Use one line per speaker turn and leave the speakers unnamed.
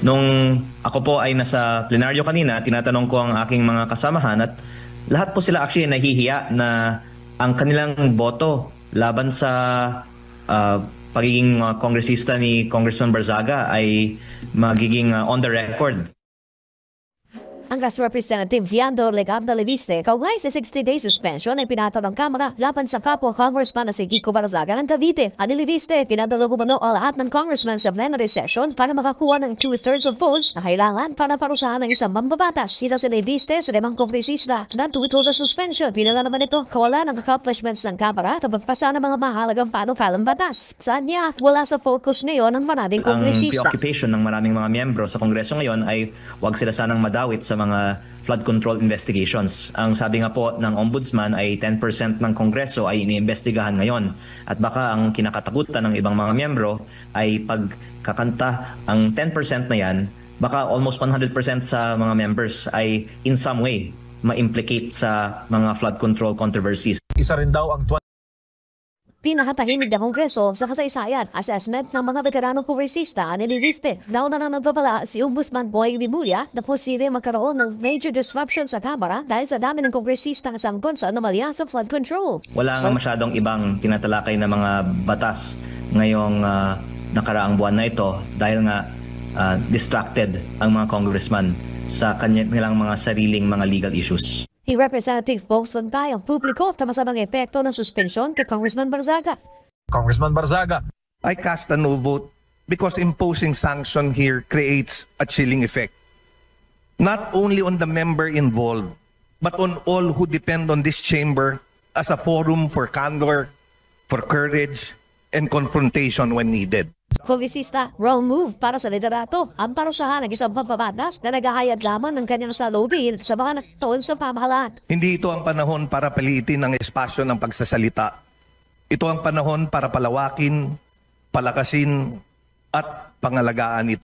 Nung ako po ay nasa plenaryo kanina, tinatanong ko ang aking mga kasamahan at lahat po sila actually nahihiya na ang kanilang boto laban sa pagiging kongresista ni Congressman Barzaga ay magiging on the record.
Ang Representative Diando Legabda Leviste, kaugnay sa 60-day suspension ay pinataw ng Kamara laban sa kapwa Congressman na si Kiko Barzaga ng Cavite. Ani Leviste, pinadalo umano ang lahat ng congressman sa plenary session para makakuha ng 2/3 of votes na kailangan para parusahan ng isang mambabatas. Isa si Leviste sa limang kongresista na tuwito sa suspension. Pinala naman ito kawalan ng accomplishments ng Kamara sa pagpasa ng mga mahalagang panukalang batas. Saan niya, wala sa focus ngayon ng maraming kongresista.
Ang preoccupation ng maraming mga miyembro sa Kongreso ngayon ay wag sila sanang madawit sa mga flood control investigations. Ang sabi nga po ng Ombudsman ay 10% ng Kongreso ay iniimbestigahan ngayon. At baka ang kinakatakutan ng ibang mga miyembro ay pagkakanta ang 10% na yan, baka almost 100% sa mga members ay in some way ma-implicate sa mga flood control controversies.
Isa rin daw ang
Pinakatahimik na kongreso sa kasaysayan. Assessment ng mga veteranong kongresista ni Leviste. Nauna na nagpapala si Ombudsman Boy Rimulya na posible magkaroon ng major disruption sa Kamara dahil sa dami ng kongresista ng sangkot sa anomalya sa flood control.
Wala nga masyadong ibang tinatalakay na mga batas ngayong nakaraang buwan na ito dahil nga distracted ang mga congressman sa kanilang mga sariling mga legal issues.
Representative Boson tayo publiko sa masamang epekto ng suspensyon kay Congressman Barzaga.
Congressman Barzaga.
I cast a no vote because imposing sanction here creates a chilling effect. Not only on the member involved, but on all who depend on this chamber as a forum for candor, for courage, and confrontation when needed.
Kongresista, wrong move para sa liderato. Ang parusahan ng isang pambabatas na naghahayag lamang ng kanyang salubin sa mga nakataon sa pamahalaan.
Hindi ito ang panahon para paliitin ang espasyo ng pagsasalita. Ito ang panahon para palawakin, palakasin, at pangalagaan ito.